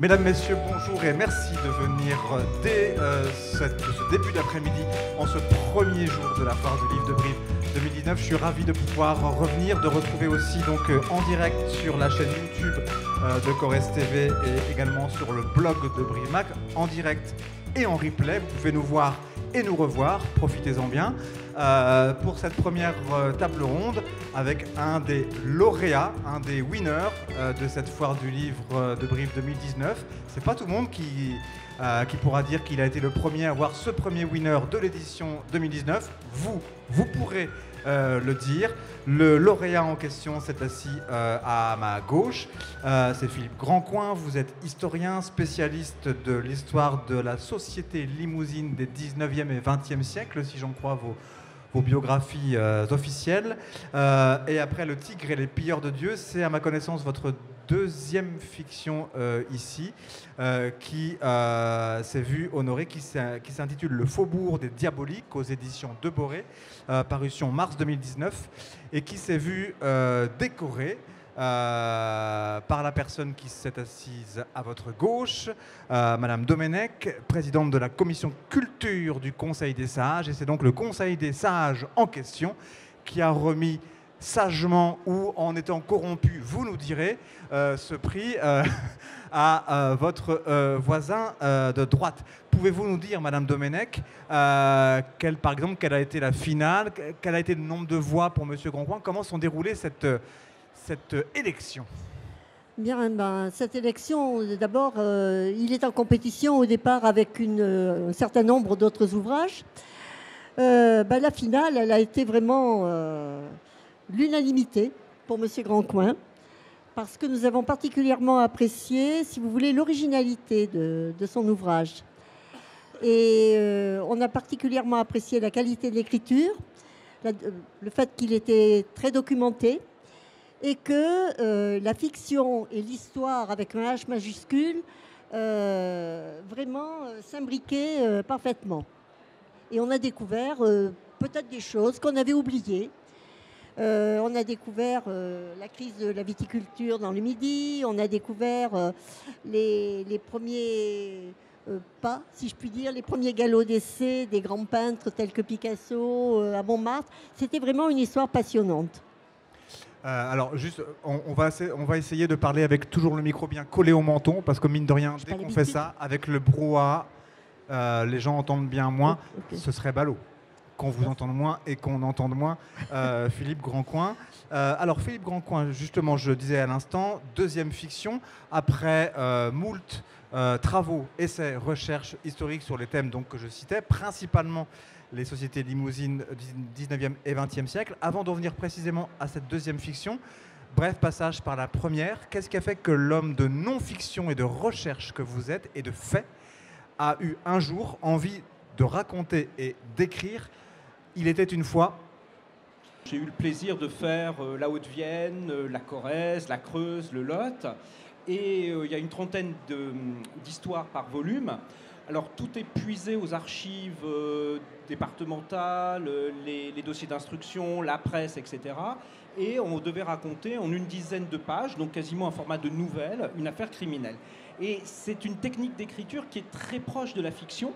Mesdames, Messieurs, bonjour et merci de venir dès ce début d'après-midi, en ce premier jour de la foire du livre de Brive 2019. Je suis ravi de pouvoir revenir, de retrouver aussi donc en direct sur la chaîne YouTube de Corrèze TV et également sur le blog de Brive Mac, en direct et en replay. Vous pouvez nous voir et nous revoir, profitez-en bien, pour cette première table ronde avec un des lauréats, un des winners de cette foire du livre de Brive 2019. C'est pas tout le monde qui pourra dire qu'il a été le premier à avoir ce premier winner de l'édition 2019. Vous pourrez le dire. Le lauréat en question s'est assis à ma gauche. C'est Philippe Grandcoin. Vous êtes historien, spécialiste de l'histoire de la société limousine des 19e et 20e siècles, si j'en crois vos biographies officielles. Et après Le Tigre et les pilleurs de Dieu, c'est à ma connaissance votre deuxième fiction ici, qui s'est vue honorée, qui s'intitule Le Faubourg des Diaboliques aux éditions de Boré, parution mars 2019, et qui s'est vue décorée par la personne qui s'est assise à votre gauche, Madame Domenech, présidente de la commission culture du Conseil des Sages. Et c'est donc le Conseil des Sages en question qui a remis sagement ou en étant corrompu, vous nous direz, ce prix à votre voisin de droite. Pouvez-vous nous dire, Madame Domenech, par exemple, quelle a été la finale, quel a été le nombre de voix pour Monsieur Grandcoin, comment sont déroulées cette élection? Bien, cette élection, d'abord, il est en compétition au départ avec un certain nombre d'autres ouvrages. La finale, elle a été vraiment l'unanimité pour M. Grandcoin, parce que nous avons particulièrement apprécié, si vous voulez, l'originalité de son ouvrage. Et on a particulièrement apprécié la qualité de l'écriture, le fait qu'il était très documenté, et que la fiction et l'histoire avec un H majuscule vraiment s'imbriquaient parfaitement. Et on a découvert peut-être des choses qu'on avait oubliées. On a découvert la crise de la viticulture dans le Midi, on a découvert les premiers pas, si je puis dire, les premiers galops d'essai des grands peintres tels que Picasso à Montmartre. C'était vraiment une histoire passionnante. Alors juste, on va essayer de parler avec toujours le micro bien collé au menton, parce que mine de rien, dès qu'on fait ça, avec le brouhaha, les gens entendent bien moins. Okay. Ce serait ballot qu'on vous entende moins et qu'on entende moins Philippe Grandcoin. Alors Philippe Grandcoin, justement, je disais à l'instant, deuxième fiction, après moult travaux, essais, recherches historiques sur les thèmes donc, que je citais, principalement les sociétés limousines du 19e et 20e siècle. Avant d'en venir précisément à cette deuxième fiction, bref passage par la première. Qu'est-ce qui a fait que l'homme de non-fiction et de recherche que vous êtes et de fait a eu un jour envie de raconter et d'écrire Il était une fois? J'ai eu le plaisir de faire la Haute-Vienne, la Corrèze, la Creuse, le Lot. Et il y a une trentaine d'histoires par volume. Alors tout est puisé aux archives départementales, les dossiers d'instruction, la presse, etc. Et on devait raconter en une dizaine de pages, donc quasiment un format de nouvelle, une affaire criminelle. Et c'est une technique d'écriture qui est très proche de la fiction,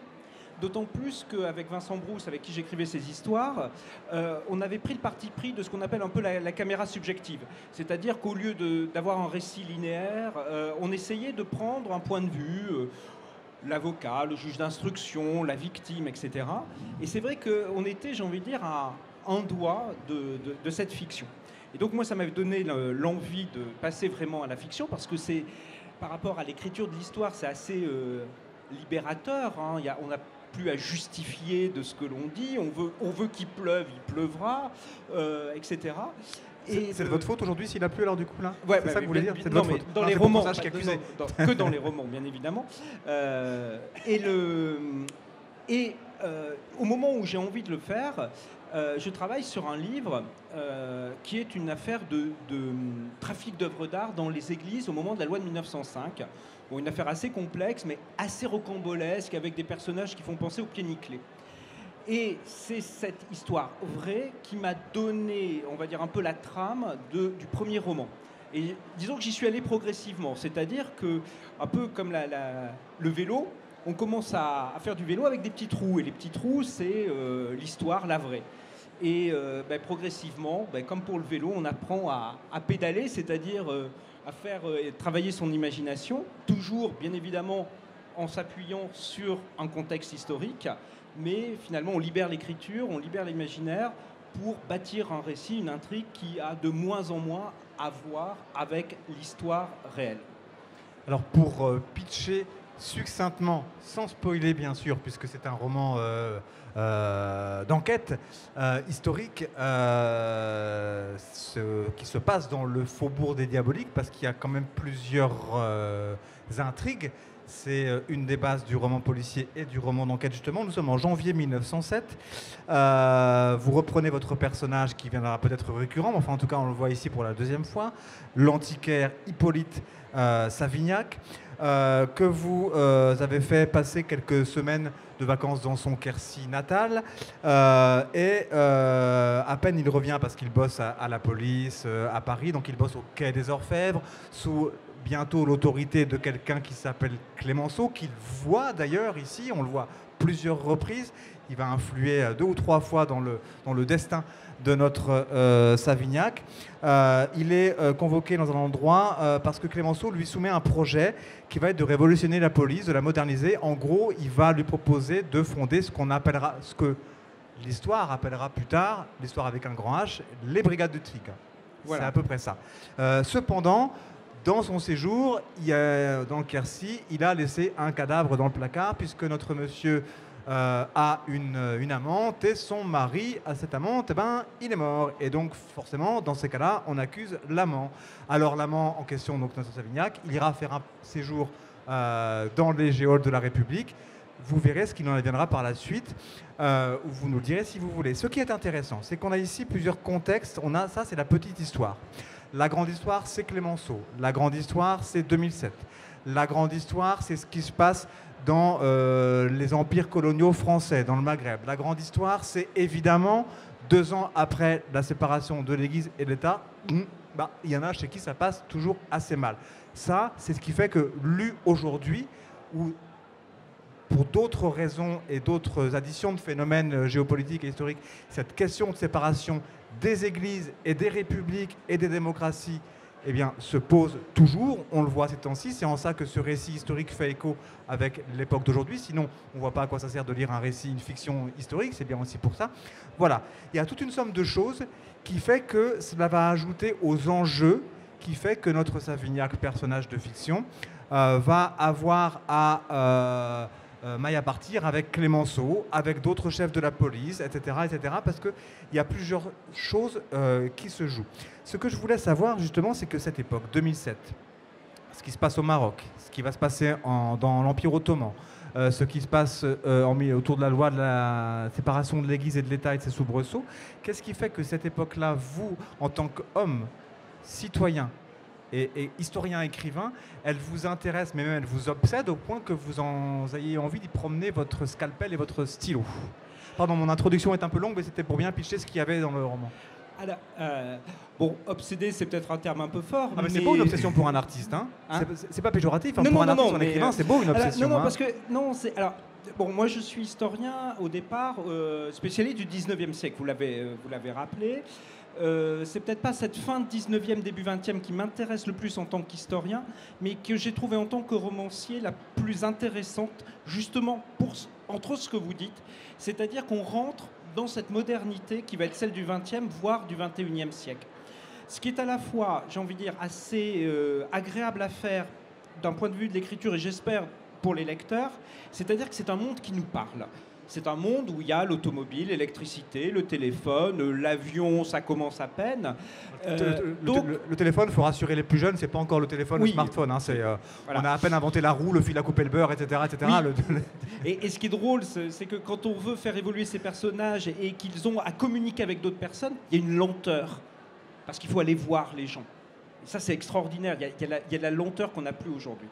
d'autant plus qu'avec Vincent Brousse, avec qui j'écrivais ces histoires, on avait pris le parti pris de ce qu'on appelle un peu la caméra subjective. C'est-à-dire qu'au lieu d'avoir un récit linéaire, on essayait de prendre un point de vue, l'avocat, le juge d'instruction, la victime, etc. Et c'est vrai qu'on était, j'ai envie de dire, à un doigt de cette fiction. Et donc moi, ça m'avait donné l'envie de passer vraiment à la fiction, parce que c'est, par rapport à l'écriture de l'histoire, c'est assez libérateur. Hein. On n'a plus à justifier de ce que l'on dit. On veut qu'il pleuve, il pleuvra, etc. C'est de votre faute aujourd'hui s'il a plu alors du coup là? Ouais, c'est ça que vous voulez dire? C'est de votre faute. Dans les romans, que dans les romans, bien évidemment. Au moment où j'ai envie de le faire, je travaille sur un livre qui est une affaire de trafic d'œuvres d'art dans les églises au moment de la loi de 1905. Bon, une affaire assez complexe, mais assez rocambolesque, avec des personnages qui font penser au pied nickelé. Et c'est cette histoire vraie qui m'a donné, on va dire, un peu la trame du premier roman. Et disons que j'y suis allé progressivement, c'est-à-dire que, un peu comme le vélo, on commence à faire du vélo avec des petits trous, et les petits trous, c'est l'histoire, la vraie. Et progressivement, comme pour le vélo, on apprend à pédaler, c'est-à-dire à faire travailler son imagination, toujours, bien évidemment, en s'appuyant sur un contexte historique, mais finalement, on libère l'écriture, on libère l'imaginaire pour bâtir un récit, une intrigue qui a de moins en moins à voir avec l'histoire réelle. Alors pour pitcher succinctement, sans spoiler bien sûr, puisque c'est un roman d'enquête historique qui se passe dans le faubourg des Diaboliques, parce qu'il y a quand même plusieurs intrigues. C'est une des bases du roman policier et du roman d'enquête, justement. Nous sommes en janvier 1907. Vous reprenez votre personnage qui viendra peut-être récurrent, mais enfin en tout cas on le voit ici pour la deuxième fois, l'antiquaire Hippolyte Savignac, que vous avez fait passer quelques semaines de vacances dans son Quercy natal. Et à peine il revient, parce qu'il bosse à la police à Paris, donc il bosse au Quai des Orfèvres, sous bientôt l'autorité de quelqu'un qui s'appelle Clémenceau, qu'il voit d'ailleurs ici, on le voit plusieurs reprises. Il va influer 2 ou 3 fois dans le destin de notre Savignac. Il est convoqué dans un endroit parce que Clémenceau lui soumet un projet qui va être de révolutionner la police, de la moderniser. En gros, il va lui proposer de fonder ce que l'histoire appellera plus tard, l'histoire avec un grand H, les brigades de Tigre. Voilà. C'est à peu près ça. Cependant, dans son séjour, dans le Quercy, il a laissé un cadavre dans le placard, puisque notre monsieur a une amante, et son mari, à cette amante, il est mort. Et donc, forcément, dans ces cas-là, on accuse l'amant. Alors, l'amant en question, donc notre Savignac, il ira faire un séjour dans les géoles de la République. Vous verrez ce qu'il en adviendra par la suite, ou vous nous le direz si vous voulez. Ce qui est intéressant, c'est qu'on a ici plusieurs contextes. Ça, c'est la petite histoire. La grande histoire, c'est Clémenceau. La grande histoire, c'est 2007. La grande histoire, c'est ce qui se passe dans les empires coloniaux français, dans le Maghreb. La grande histoire, c'est évidemment 2 ans après la séparation de l'Église et de l'État. Il y en a chez qui ça passe toujours assez mal. Ça, c'est ce qui fait que, lu aujourd'hui, ou pour d'autres raisons et d'autres additions de phénomènes géopolitiques et historiques, cette question de séparation des églises et des républiques et des démocraties se pose toujours. On le voit ces temps-ci. C'est en ça que ce récit historique fait écho avec l'époque d'aujourd'hui. Sinon, on ne voit pas à quoi ça sert de lire un récit, une fiction historique. C'est bien aussi pour ça. Voilà. Il y a toute une somme de choses qui fait que cela va ajouter aux enjeux, qui fait que notre Savignac, personnage de fiction, va avoir à maille à partir avec Clémenceau, avec d'autres chefs de la police, etc., parce qu'il y a plusieurs choses qui se jouent. Ce que je voulais savoir, justement, c'est que cette époque, 2007, ce qui se passe au Maroc, ce qui va se passer dans l'Empire ottoman, ce qui se passe autour de la loi de la séparation de l'Église et de l'État et de ses soubresauts, qu'est-ce qui fait que cette époque-là, vous, en tant qu'homme, citoyen, et historien-écrivain, elle vous intéresse, mais même elle vous obsède au point que vous ayez envie d'y promener votre scalpel et votre stylo. Pardon, mon introduction est un peu longue, mais c'était pour bien pitcher ce qu'il y avait dans le roman. Alors, obsédé, c'est peut-être un terme un peu fort. Mais c'est beau une obsession pour un artiste, hein. C'est pas péjoratif, hein, pour un artiste ou un écrivain, c'est beau une obsession. Parce que moi je suis historien au départ, spécialiste du 19e siècle, vous l'avez rappelé. C'est peut-être pas cette fin de 19e, début 20e qui m'intéresse le plus en tant qu'historien, mais que j'ai trouvé en tant que romancier la plus intéressante, justement entre ce que vous dites, c'est-à-dire qu'on rentre dans cette modernité qui va être celle du 20e, voire du 21e siècle. Ce qui est à la fois, j'ai envie de dire, assez agréable à faire d'un point de vue de l'écriture, et j'espère pour les lecteurs, c'est-à-dire que c'est un monde qui nous parle. C'est un monde où il y a l'automobile, l'électricité, le téléphone, l'avion, ça commence à peine. Le téléphone, il faut rassurer les plus jeunes, c'est pas encore le téléphone, oui, le smartphone. Hein, voilà. On a à peine inventé la roue, le fil à couper le beurre, etc. Oui. Et ce qui est drôle, c'est que quand on veut faire évoluer ces personnages et qu'ils ont à communiquer avec d'autres personnes, il y a une lenteur. Parce qu'il faut aller voir les gens. Et ça, c'est extraordinaire. Il y a la lenteur qu'on n'a plus aujourd'hui.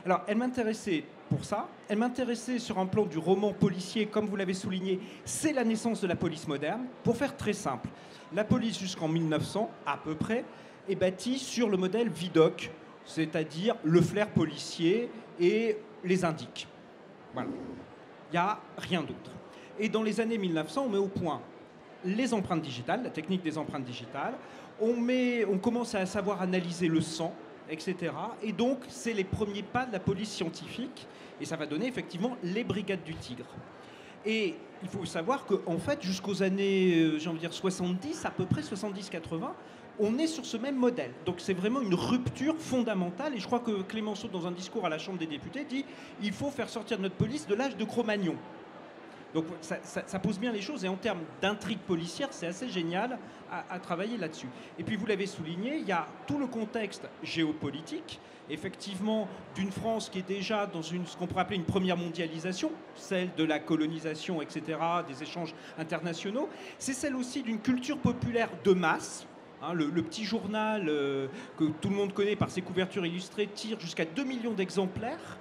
Alors, elle m'intéressait pour ça. Elle m'intéressait sur un plan du roman policier, comme vous l'avez souligné. C'est la naissance de la police moderne. Pour faire très simple, la police jusqu'en 1900, à peu près, est bâti sur le modèle Vidocq, c'est-à-dire le flair policier et les indices. Voilà. Il n'y a rien d'autre. Et dans les années 1900, on met au point les empreintes digitales, la technique des empreintes digitales. On commence à savoir analyser le sang, etc. Et donc, c'est les premiers pas de la police scientifique. Et ça va donner effectivement les brigades du Tigre. Et il faut savoir qu'en fait, jusqu'aux années, j'ai envie de dire 70, à peu près 70-80, on est sur ce même modèle. Donc c'est vraiment une rupture fondamentale. Et je crois que Clémenceau, dans un discours à la Chambre des députés, dit il faut faire sortir notre police de l'âge de Cro-Magnon. Donc ça pose bien les choses. Et en termes d'intrigue policière, c'est assez génial à travailler là-dessus. Et puis vous l'avez souligné, il y a tout le contexte géopolitique, effectivement, d'une France qui est déjà dans ce qu'on pourrait appeler une première mondialisation, celle de la colonisation, etc., des échanges internationaux. C'est celle aussi d'une culture populaire de masse. Le petit journal que tout le monde connaît par ses couvertures illustrées tire jusqu'à 2 millions d'exemplaires.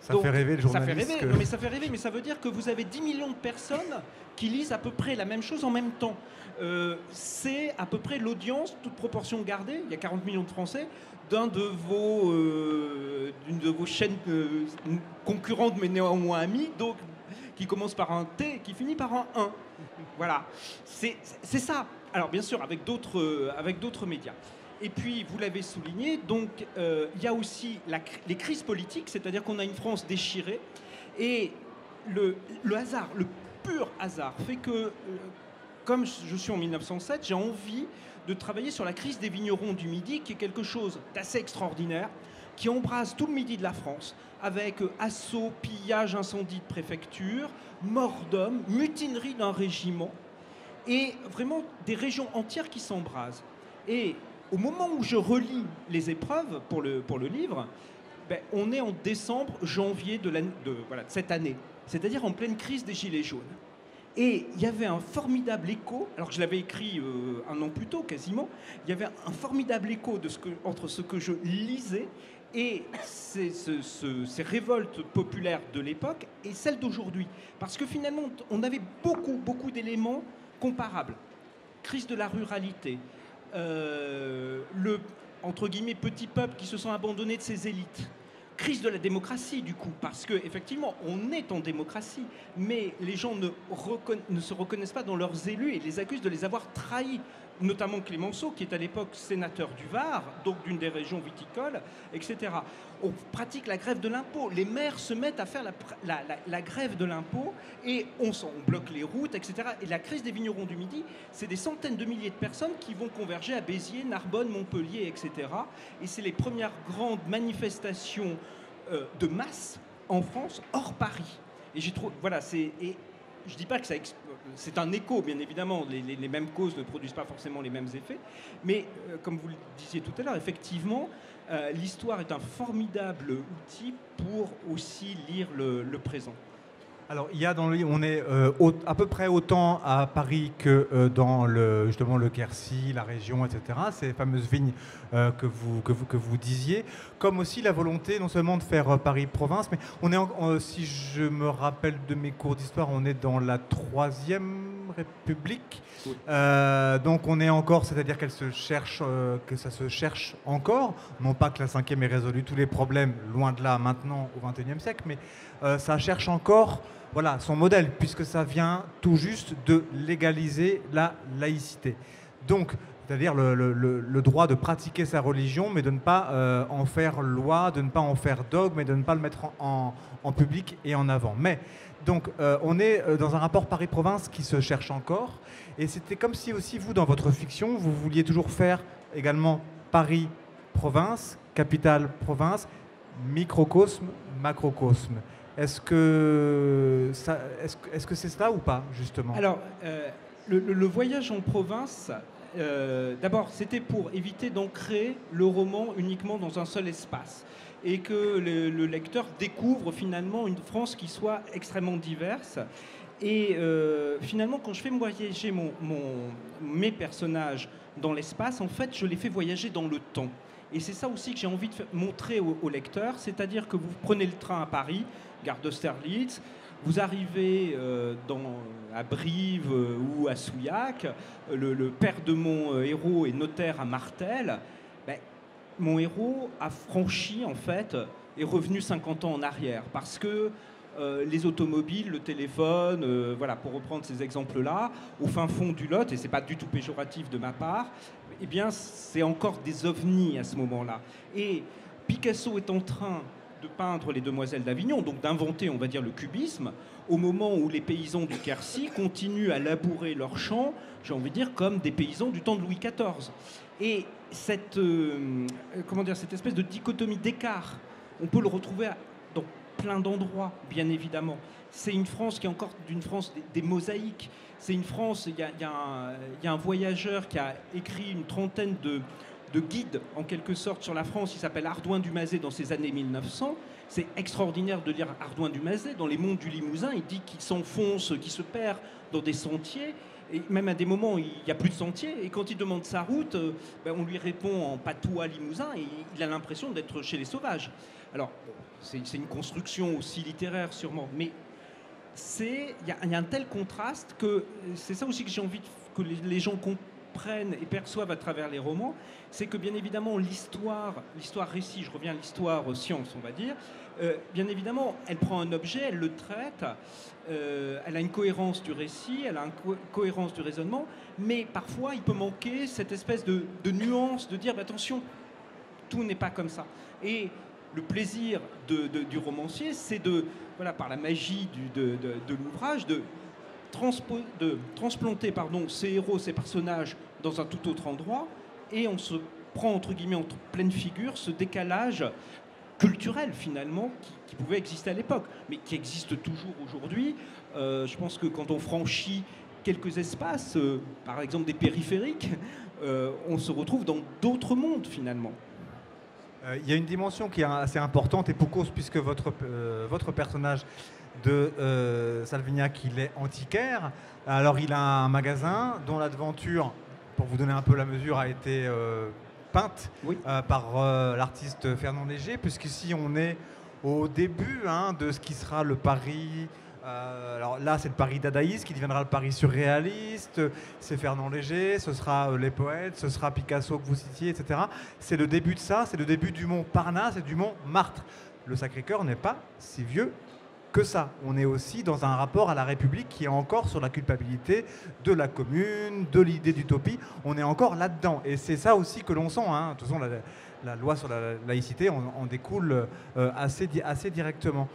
Ça fait rêver le journaliste. Ça fait rêver, non, mais ça fait rêver, mais ça veut dire que vous avez 10 millions de personnes qui lisent à peu près la même chose en même temps. C'est à peu près l'audience, toute proportion gardée, il y a 40 millions de Français, d'une de vos chaînes concurrentes, mais néanmoins amies, donc, qui commence par un T, qui finit par un 1. Voilà, c'est ça. Alors bien sûr, avec d'autres médias. Et puis, vous l'avez souligné, donc il y a aussi les crises politiques, c'est-à-dire qu'on a une France déchirée. Et le hasard, le pur hasard, fait que, comme je suis en 1907, j'ai envie de travailler sur la crise des vignerons du Midi, qui est quelque chose d'assez extraordinaire, qui embrase tout le Midi de la France, avec assauts, pillages, incendies de préfecture, morts d'hommes, mutinerie d'un régiment, et vraiment des régions entières qui s'embrasent. Et au moment où je relis les épreuves pour le livre, on est en décembre, janvier de cette année, c'est-à-dire en pleine crise des Gilets jaunes. Et il y avait un formidable écho, alors que je l'avais écrit un an plus tôt quasiment, il y avait un formidable écho entre ce que je lisais et ces révoltes populaires de l'époque et celles d'aujourd'hui. Parce que finalement, on avait beaucoup d'éléments comparables. Crise de la ruralité, le, entre guillemets, petit peuple qui se sent abandonné de ses élites. Crise de la démocratie, du coup, parce qu'effectivement, on est en démocratie, mais les gens ne se reconnaissent pas dans leurs élus et les accusent de les avoir trahis, notamment Clémenceau, qui est à l'époque sénateur du Var, donc d'une des régions viticoles, etc. On pratique la grève de l'impôt. Les maires se mettent à faire la grève de l'impôt et on bloque les routes, etc. Et la crise des vignerons du Midi, c'est des centaines de milliers de personnes qui vont converger à Béziers, Narbonne, Montpellier, etc. Et c'est les premières grandes manifestations de masse en France hors Paris. Et j'ai trouvé, voilà, je dis pas que c'est un écho, bien évidemment, les mêmes causes ne produisent pas forcément les mêmes effets, mais comme vous le disiez tout à l'heure, effectivement, l'histoire est un formidable outil pour aussi lire le présent. Alors, il y a dans le livre, on est à peu près autant à Paris que dans justement le Quercy, la région, etc. Ces fameuses vignes que vous disiez, comme aussi la volonté non seulement de faire Paris-Province, mais on est, si je me rappelle de mes cours d'histoire, on est dans la Troisième République. Oui. Donc on est encore, c'est-à-dire qu'elle se cherche, que ça se cherche encore. Non pas que la Cinquième ait résolu tous les problèmes, loin de là maintenant au XXIe siècle, mais ça cherche encore, voilà, son modèle, puisque ça vient tout juste de légaliser la laïcité. Donc, c'est-à-dire le droit de pratiquer sa religion, mais de ne pas en faire loi, de ne pas en faire dogme, et de ne pas le mettre en public et en avant. Mais donc, on est dans un rapport Paris-Province qui se cherche encore. Et c'était comme si aussi, vous, dans votre fiction, vous vouliez toujours faire également Paris-Province, capitale-province, microcosme, macrocosme. Est-ce que c'est cela ou pas, justement? Alors, le voyage en province, d'abord, c'était pour éviter d'ancrer le roman uniquement dans un seul espace et que le lecteur découvre finalement une France qui soit extrêmement diverse. Et finalement, quand je fais voyager mes personnages dans l'espace, en fait, je les fais voyager dans le temps. Et c'est ça aussi que j'ai envie de montrer au lecteur, c'est-à-dire que vous prenez le train à Paris, gare d'Austerlitz, Vous arrivez à Brive ou à Souillac, le père de mon héros est notaire à Martel. Ben, mon héros a franchi, en fait, est revenu 50 ans en arrière, parce que les automobiles, le téléphone, voilà, pour reprendre ces exemples-là, au fin fond du Lot, et c'est pas du tout péjoratif de ma part, eh bien, c'est encore des ovnis à ce moment-là. Et Picasso est en train de peindre les Demoiselles d'Avignon, donc d'inventer, on va dire, le cubisme, au moment où les paysans du Quercy continuent à labourer leurs champs, j'ai envie de dire, comme des paysans du temps de Louis XIV. Et cette espèce de dichotomie d'écart, on peut le retrouver dans plein d'endroits, bien évidemment. C'est une France qui est encore d'une France des mosaïques. C'est une France, il y a un voyageur qui a écrit une trentaine de guide en quelque sorte sur la France, il s'appelle Ardouin du Mazet dans ces années 1900. C'est extraordinaire de lire Ardouin du Mazet dans les monts du Limousin. Il dit qu'il s'enfonce, qu'il se perd dans des sentiers, et même à des moments il n'y a plus de sentiers, et quand il demande sa route, on lui répond en patois limousin, et il a l'impression d'être chez les sauvages. Alors c'est une construction aussi littéraire sûrement, mais il y a un tel contraste que c'est ça aussi que j'ai envie que les gens comprennent et perçoivent à travers les romans, c'est que bien évidemment l'histoire récit, je reviens à l'histoire science, on va dire, bien évidemment elle prend un objet, elle le traite, elle a une cohérence du récit, elle a une cohérence du raisonnement, mais parfois il peut manquer cette espèce de nuance, de dire attention, tout n'est pas comme ça. Et le plaisir du romancier, c'est par la magie de l'ouvrage, de transplanter ses héros, ses personnages dans un tout autre endroit, et on se prend entre guillemets entre pleine figure ce décalage culturel finalement qui pouvait exister à l'époque, mais qui existe toujours aujourd'hui. Je pense que quand on franchit quelques espaces, par exemple des périphériques, on se retrouve dans d'autres mondes finalement. Il y a une dimension qui est assez importante, et pour cause, puisque votre personnage de Salvignac, il est antiquaire. Alors il a un magasin dont l'aventure, pour vous donner un peu la mesure, a été peinte par l'artiste Fernand Léger, puisqu'ici on est au début de ce qui sera le Paris. Alors là, c'est le Paris dadaïste qui deviendra le Paris surréaliste. C'est Fernand Léger, ce sera les poètes, ce sera Picasso que vous citiez, etc. C'est le début de ça, c'est le début du mont Parnasse et du mont Martre. Le Sacré-Cœur n'est pas si vieux que ça. On est aussi dans un rapport à la République qui est encore sur la culpabilité de la commune, de l'idée d'utopie. On est encore là-dedans. Et c'est ça aussi que l'on sent. De toute façon, la loi sur la laïcité en découle assez directement.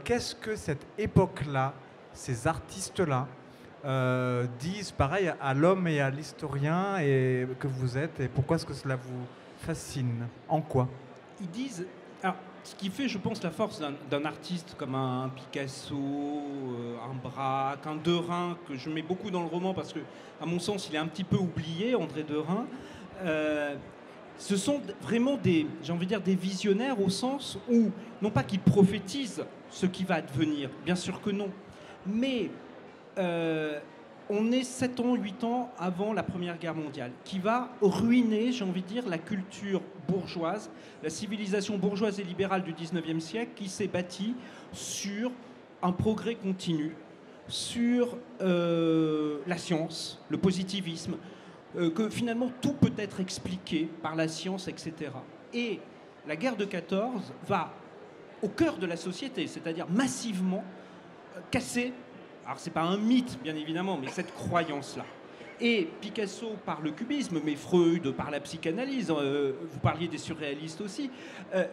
Qu'est-ce que cette époque-là, ces artistes-là, disent pareil à l'homme et à l'historien et que vous êtes, et pourquoi est-ce que cela vous fascine? En quoi? Ils disent... Alors, ce qui fait, je pense, la force d'un artiste comme un Picasso, un Braque, un Derain, que je mets beaucoup dans le roman parce que, à mon sens, il est un petit peu oublié, André Derain. Ce sont vraiment des visionnaires au sens où, non pas qu'ils prophétisent ce qui va advenir, bien sûr que non, mais on est 7 ans, 8 ans avant la Première Guerre mondiale, qui va ruiner, j'ai envie de dire, la culture bourgeoise, la civilisation bourgeoise et libérale du 19e siècle, qui s'est bâtie sur un progrès continu, sur la science, le positivisme, que finalement tout peut être expliqué par la science, etc. Et la guerre de 14 va au cœur de la société, c'est-à-dire massivement casser, alors c'est pas un mythe bien évidemment, mais cette croyance-là. Et Picasso par le cubisme, mais Freud par la psychanalyse, vous parliez des surréalistes aussi,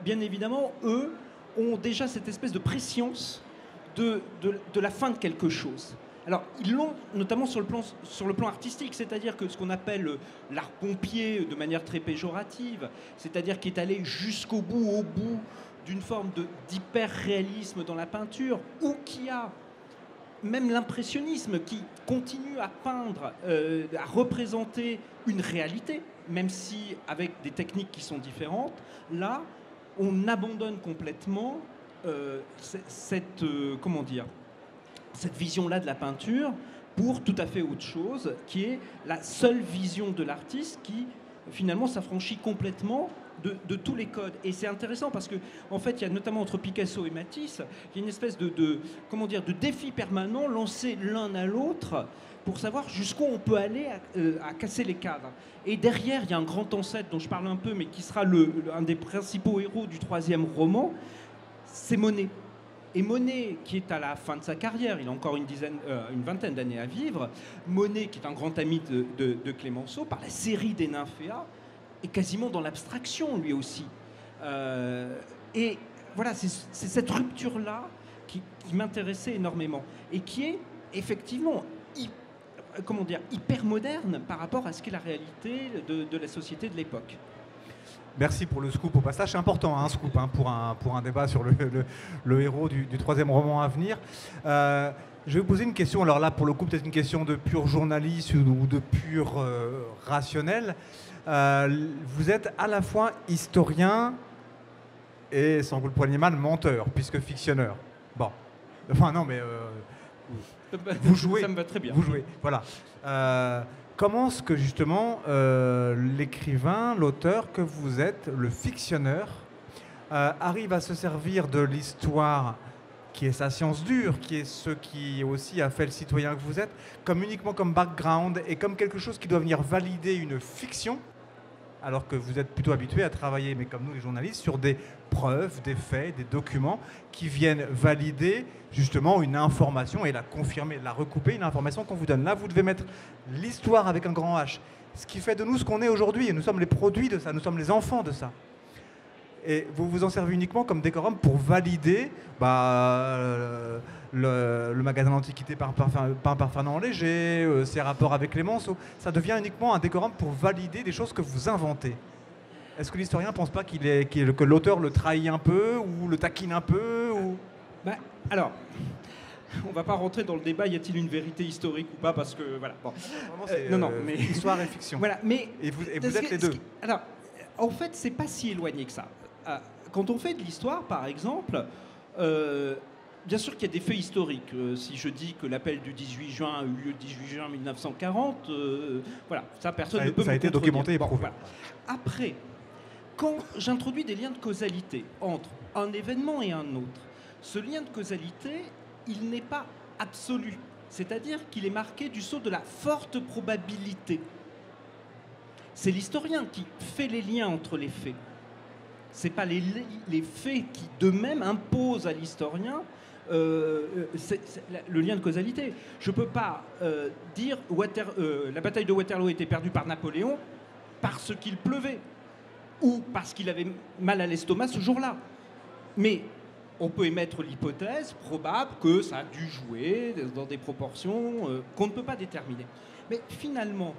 bien évidemment, eux ont déjà cette espèce de préscience de la fin de quelque chose. Alors, ils l'ont notamment sur le plan artistique, c'est-à-dire que ce qu'on appelle l'art pompier de manière très péjorative, c'est-à-dire qui est allé jusqu'au bout, au bout d'une forme d'hyper-réalisme dans la peinture, ou qui a même l'impressionnisme qui continue à peindre, à représenter une réalité, même si avec des techniques qui sont différentes. Là, on abandonne complètement cette vision-là de la peinture pour tout à fait autre chose, qui est la seule vision de l'artiste qui, finalement, s'affranchit complètement de tous les codes. Et c'est intéressant parce que, en fait, il y a notamment entre Picasso et Matisse, il y a une espèce comment dire, de défi permanent lancé l'un à l'autre pour savoir jusqu'où on peut aller à casser les cadres. Et derrière, il y a un grand ancêtre dont je parle un peu, mais qui sera un des principaux héros du 3e roman, c'est Monet. Et Monet, qui est à la fin de sa carrière, il a encore une vingtaine d'années à vivre, Monet, qui est un grand ami de Clémenceau, par la série des Nymphéas, est quasiment dans l'abstraction, lui aussi. Et voilà, c'est cette rupture-là qui m'intéressait énormément, et qui est effectivement hyper moderne par rapport à ce qu'est la réalité de la société de l'époque. Merci pour le scoop au passage. C'est important, un scoop pour un débat sur le héros du 3e roman à venir. Je vais vous poser une question. Alors là, pour le coup, peut-être une question de pur journaliste ou de pur rationnel. Vous êtes à la fois historien et, sans que vous le preniez mal, menteur, puisque fictionneur. Bon. Enfin, non, mais... vous jouez. Ça me va très bien. Vous jouez, voilà. Comment est-ce que justement l'écrivain, l'auteur que vous êtes, le fictionneur, arrive à se servir de l'histoire qui est sa science dure, qui est ce qui aussi a fait le citoyen que vous êtes, uniquement comme background et comme quelque chose qui doit venir valider une fiction, alors que vous êtes plutôt habitué à travailler, mais comme nous les journalistes, sur des preuves, des faits, des documents qui viennent valider justement une information et la confirmer, la recouper, une information qu'on vous donne. Là, vous devez mettre l'histoire avec un grand H, ce qui fait de nous ce qu'on est aujourd'hui, et nous sommes les produits de ça, nous sommes les enfants de ça. Et vous vous en servez uniquement comme décorum pour valider le magasin d'antiquité peint par Fernand Léger, ses rapports avec Clémenceau. Ça devient uniquement un décorum pour valider des choses que vous inventez. Est-ce que l'historien ne pense pas que l'auteur le trahit un peu ou le taquine un peu Alors, on ne va pas rentrer dans le débat, y a-t-il une vérité historique ou pas, parce que voilà. Bon. Non, mais histoire et fiction. Voilà, mais et vous êtes les deux. Alors, en fait, c'est pas si éloigné que ça. Quand on fait de l'histoire, par exemple, bien sûr qu'il y a des faits historiques. Si je dis que l'appel du 18 juin a eu lieu le 18 juin 1940, voilà, ça personne ne peut me contredire. Ça a été documenté et prouvé. Voilà. Après, quand j'introduis des liens de causalité entre un événement et un autre, ce lien de causalité, il n'est pas absolu. C'est-à-dire qu'il est marqué du sceau de la forte probabilité. C'est l'historien qui fait les liens entre les faits. Ce n'est pas les faits qui d'eux-mêmes imposent à l'historien le lien de causalité. Je ne peux pas dire la bataille de Waterloo a été perdue par Napoléon parce qu'il pleuvait ou parce qu'il avait mal à l'estomac ce jour-là. Mais on peut émettre l'hypothèse probable que ça a dû jouer dans des proportions qu'on ne peut pas déterminer. Mais finalement,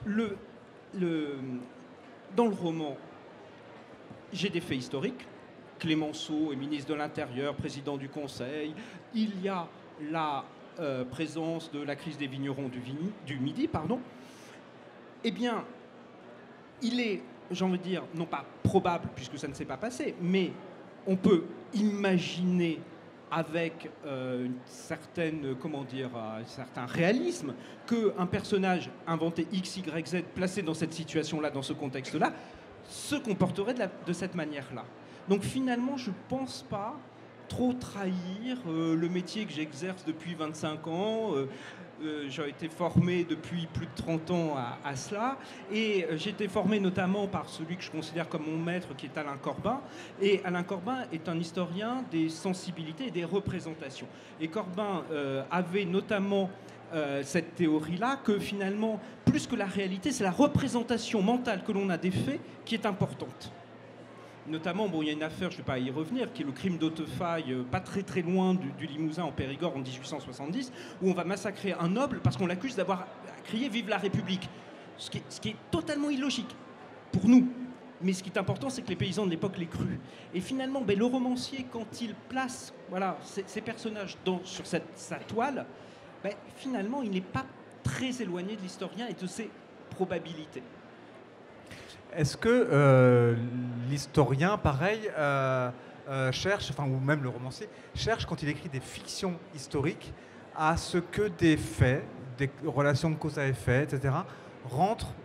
dans le roman, j'ai des faits historiques. Clémenceau est ministre de l'Intérieur, président du Conseil. Il y a la présence de la crise des vignerons du Midi. Eh bien, il est, j'ai envie de dire, non pas probable, puisque ça ne s'est pas passé, mais on peut imaginer avec un certain réalisme qu'un personnage inventé X, Y, Z, placé dans cette situation-là, dans ce contexte-là, se comporterait de cette manière-là. Donc finalement, je ne pense pas trop trahir le métier que j'exerce depuis 25 ans. J'ai été formé depuis plus de 30 ans à cela. Et j'ai été formé notamment par celui que je considère comme mon maître, qui est Alain Corbin. Et Alain Corbin est un historien des sensibilités et des représentations. Et Corbin avait notamment cette théorie-là, que finalement, plus que la réalité, c'est la représentation mentale que l'on a des faits qui est importante. Notamment, il y a une affaire, je ne vais pas y revenir, qui est le crime d'Autefeuille, pas très très loin du Limousin, en Périgord, en 1870, où on va massacrer un noble parce qu'on l'accuse d'avoir crié « Vive la République !» ce qui est totalement illogique pour nous. Mais ce qui est important, c'est que les paysans de l'époque l'aient cru. Et finalement, le romancier, quand il place ces personnages sur sa toile, finalement, il n'est pas très éloigné de l'historien et de ses probabilités. Est-ce que l'historien, pareil, cherche, ou même le romancier, cherche, quand il écrit des fictions historiques, à ce que des faits, des relations de cause à effet, etc., rentrent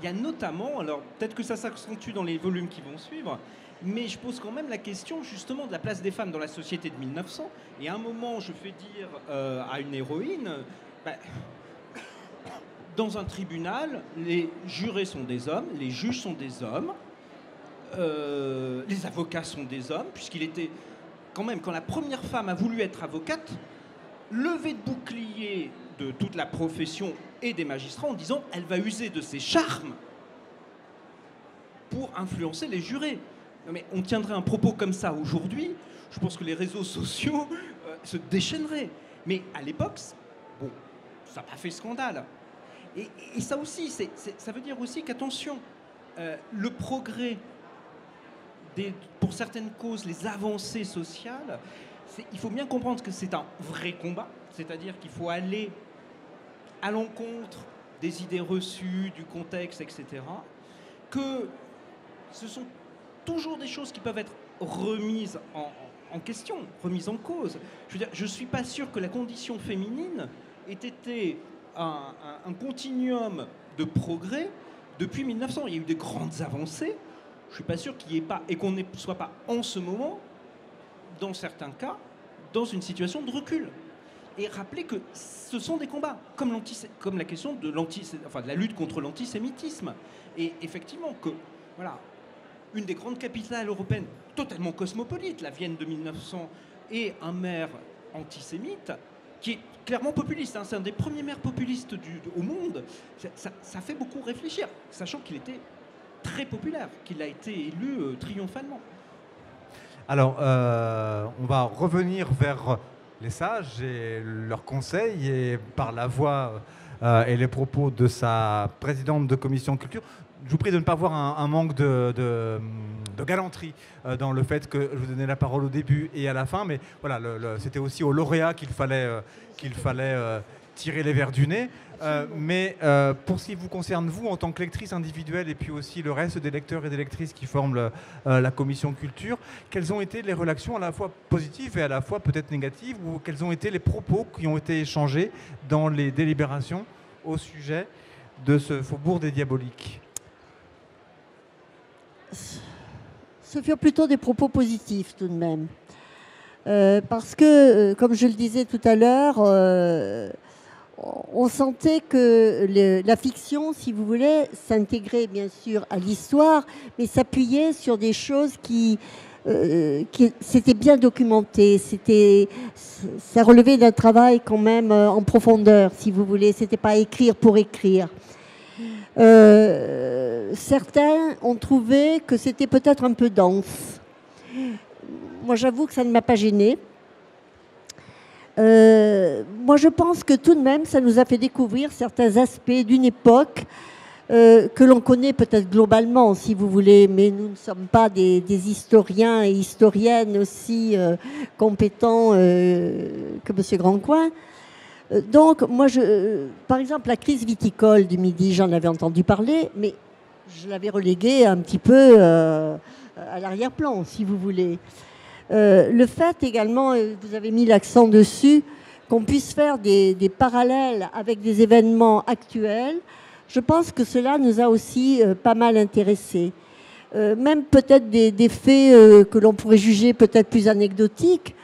Il y a notamment, alors peut-être que ça s'accentue dans les volumes qui vont suivre, mais je pose quand même la question justement de la place des femmes dans la société de 1900. Et à un moment, je fais dire à une héroïne, dans un tribunal, les jurés sont des hommes, les juges sont des hommes, les avocats sont des hommes, puisqu'il était quand même, quand la première femme a voulu être avocate, levée de bouclier de toute la profession et des magistrats en disant elle va user de ses charmes pour influencer les jurés. Non mais on tiendrait un propos comme ça aujourd'hui, je pense que les réseaux sociaux se déchaîneraient. Mais à l'époque, bon, ça n'a pas fait scandale. Et ça aussi, ça veut dire aussi qu'attention, le progrès, pour certaines causes, les avancées sociales, il faut bien comprendre que c'est un vrai combat, c'est-à-dire qu'il faut aller à l'encontre des idées reçues, du contexte, etc. Que ce sont toujours des choses qui peuvent être remises en question, remises en cause. Je veux dire, je ne suis pas sûr que la condition féminine ait été un continuum de progrès depuis 1900. Il y a eu de grandes avancées. Je ne suis pas sûr qu'il n'y ait pas, et qu'on ne soit pas en ce moment, dans certains cas, dans une situation de recul. Et rappeler que ce sont des combats, comme la question de la lutte contre l'antisémitisme. Et effectivement, que voilà, une des grandes capitales européennes totalement cosmopolite, la Vienne de 1900, et un maire antisémite, qui est clairement populiste, hein, c'est un des premiers maires populistes au monde, ça fait beaucoup réfléchir, sachant qu'il était très populaire, qu'il a été élu triomphalement. Alors, on va revenir vers les sages et leurs conseils, et par la voix et les propos de sa présidente de commission culture. Je vous prie de ne pas voir un manque de galanterie dans le fait que je vous donnais la parole au début et à la fin, mais voilà, c'était aussi au lauréat qu'il fallait tirer les verres du nez. Mais pour ce qui vous concerne, vous, en tant que lectrice individuelle, et puis aussi le reste des lecteurs et des lectrices qui forment la commission culture, quelles ont été les relations à la fois positives et à la fois peut-être négatives, ou quels ont été les propos qui ont été échangés dans les délibérations au sujet de ce faubourg des Diaboliques? Ce furent plutôt des propos positifs tout de même. Parce que, comme je le disais tout à l'heure, on sentait que la fiction, si vous voulez, s'intégrait bien sûr à l'histoire, mais s'appuyait sur des choses qui s'étaient bien documentées. Ça relevait d'un travail quand même en profondeur, si vous voulez. C'était pas écrire pour écrire. Certains ont trouvé que c'était peut-être un peu dense. Moi, j'avoue que ça ne m'a pas gênée. Moi, je pense que tout de même, ça nous a fait découvrir certains aspects d'une époque que l'on connaît peut-être globalement, si vous voulez, mais nous ne sommes pas des historiens et historiennes aussi compétents que M. Grandcoin. Donc, moi, par exemple, la crise viticole du Midi, j'en avais entendu parler, mais je l'avais reléguée un petit peu à l'arrière-plan, si vous voulez. Le fait également, vous avez mis l'accent dessus, qu'on puisse faire des parallèles avec des événements actuels, je pense que cela nous a aussi pas mal intéressés. Même peut-être des faits que l'on pourrait juger peut-être plus anecdotiques,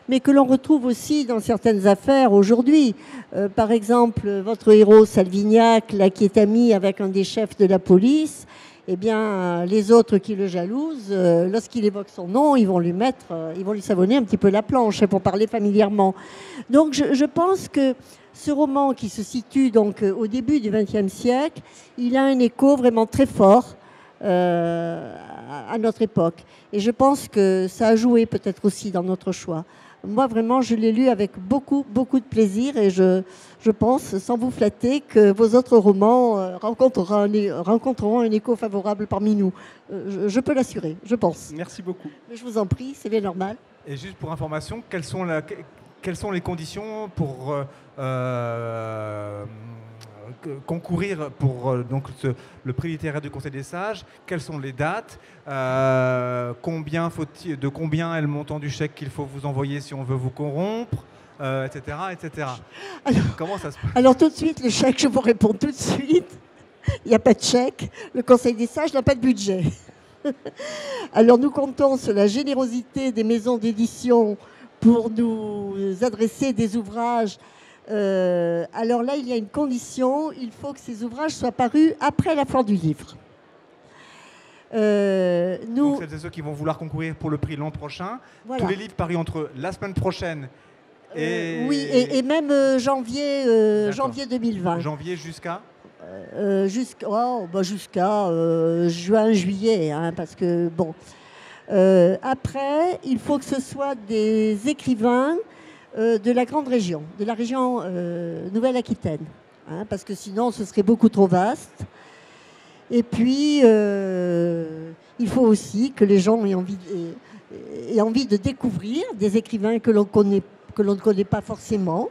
mais que l'on retrouve aussi dans certaines affaires aujourd'hui. Par exemple, votre héros Salvignac, là, qui est ami avec un des chefs de la police, eh bien, les autres qui le jalousent, lorsqu'il évoque son nom, ils vont lui savonner un petit peu la planche, pour parler familièrement. Donc, je pense que ce roman, qui se situe donc au début du XXe siècle, il a un écho vraiment très fort à notre époque. Et je pense que ça a joué peut-être aussi dans notre choix. Moi, vraiment, je l'ai lu avec beaucoup, beaucoup de plaisir, et je pense, sans vous flatter, que vos autres romans rencontreront un écho favorable parmi nous. Je peux l'assurer, je pense. Merci beaucoup. Mais je vous en prie, c'est bien normal. Et juste pour information, quelles sont les conditions pour concourir pour le prix littéraire du Conseil des Sages? Quelles sont les dates? De combien est le montant du chèque qu'il faut vous envoyer si on veut vous corrompre, etc., etc. Alors, comment ça se passe? Alors tout de suite, le chèque, je vous réponds tout de suite. il n'y a pas de chèque, le Conseil des sages n'a pas de budget. Alors nous comptons sur la générosité des maisons d'édition pour nous adresser des ouvrages. Alors là, il y a une condition, il faut que ces ouvrages soient parus après la foire du livre. Donc celles et ceux qui vont vouloir concourir pour le prix l'an prochain, voilà. Tous les livres parus entre la semaine prochaine et... oui, et même janvier 2020. Janvier jusqu'à jusqu'à juin, juillet, hein, parce que bon. Après, il faut que ce soit des écrivains de la grande région, de la région Nouvelle-Aquitaine, hein, parce que sinon ce serait beaucoup trop vaste. Et puis, il faut aussi que les gens aient envie de découvrir des écrivains que l'on ne connaît pas forcément.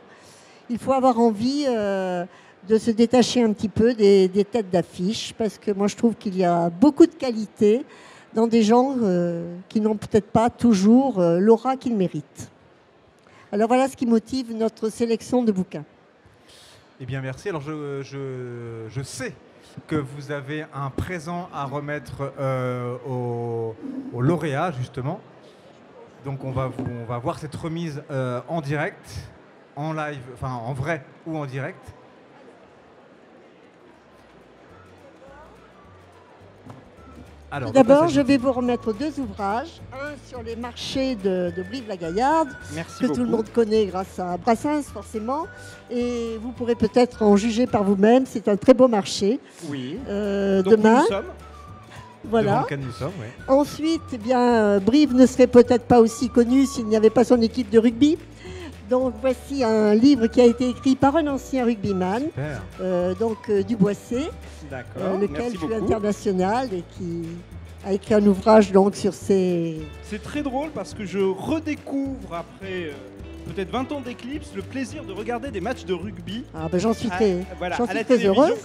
Il faut avoir envie de se détacher un petit peu des têtes d'affiche, parce que moi je trouve qu'il y a beaucoup de qualité dans des gens qui n'ont peut-être pas toujours l'aura qu'ils méritent. Alors voilà ce qui motive notre sélection de bouquins. Eh bien merci. Alors je sais que vous avez un présent à remettre aux lauréats, justement. Donc on va voir cette remise en direct, en live, enfin en vrai ou en direct. Alors, d'abord, je vais vous remettre deux ouvrages. Un sur les marchés de Brive-la-Gaillarde, que tout le monde connaît grâce à Brassens, forcément. Et vous pourrez peut-être en juger par vous-même. C'est un très beau marché. Oui. Demain. Nous sommes. Voilà. Nous sommes, oui. Ensuite, eh bien, Brive ne serait peut-être pas aussi connue s'il n'y avait pas son équipe de rugby. Donc voici un livre qui a été écrit par un ancien rugbyman, Duboissé, lequel fut international et qui a écrit un ouvrage donc sur ses... C'est très drôle parce que je redécouvre après peut-être 20 ans d'éclipse le plaisir de regarder des matchs de rugby. Ah ben j'en suis très, voilà, j'en suis très heureuse.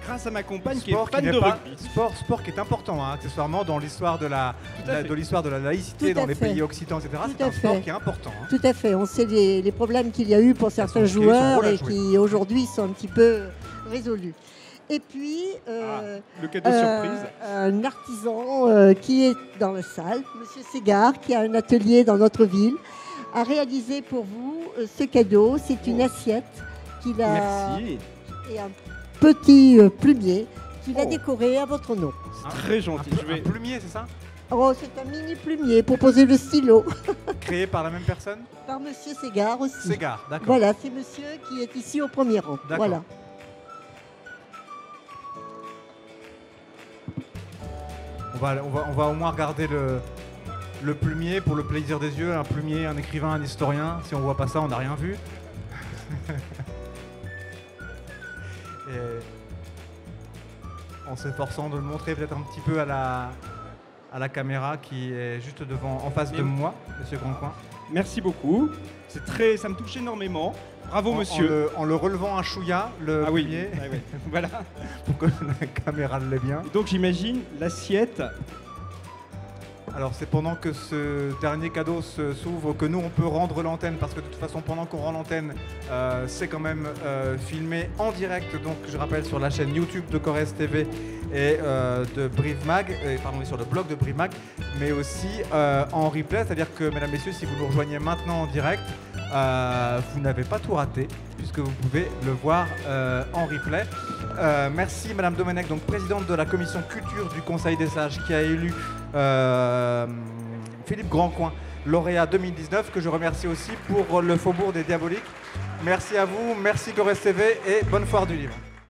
Grâce à ma compagne qui est fan de rugby. Sport qui est important, hein, accessoirement dans l'histoire de la laïcité dans les pays occitans, etc. C'est un sport qui est important. Hein. Tout à fait. On sait les problèmes qu'il y a eu pour certains joueurs et qui aujourd'hui sont un petit peu résolus. Et puis, le cadeau surprise. Un artisan qui est dans la salle, Monsieur Ségard, qui a un atelier dans notre ville, a réalisé pour vous ce cadeau. C'est une assiette qu'il a et un petit plumier qu'il a décoré à votre nom. C'est très gentil. Un plumier, c'est ça? Oh, c'est un mini plumier pour poser le stylo. Créé par la même personne? Par Monsieur Ségard aussi. Ségard, d'accord. Voilà, c'est monsieur qui est ici au premier rang. Voilà. On va au moins regarder le plumier pour le plaisir des yeux. Un plumier, un écrivain, un historien. Si on voit pas ça, on n'a rien vu. Et en s'efforçant de le montrer peut-être un petit peu à la caméra qui est juste en face de moi, Monsieur Grandcoin. Merci beaucoup. Ça me touche énormément. Bravo, monsieur. En le relevant un chouïa, le plumier. Oui. Voilà. Pour que la caméra l'ait bien. Et donc j'imagine l'assiette. Alors c'est pendant que ce dernier cadeau s'ouvre que nous on peut rendre l'antenne, parce que de toute façon pendant qu'on rend l'antenne c'est quand même filmé en direct, donc je rappelle sur la chaîne YouTube de Corrèze TV et de Brive Mag, sur le blog de Brive Mag, mais aussi en replay, c'est-à-dire que mesdames, messieurs, si vous nous rejoignez maintenant en direct, vous n'avez pas tout raté puisque vous pouvez le voir en replay. Merci Madame Domenech, donc présidente de la commission culture du Conseil des sages, qui a élu Philippe Grandcoin, lauréat 2019, que je remercie aussi pour le Faubourg des Diaboliques. Merci à vous, merci Corrèze TV et bonne foire du livre.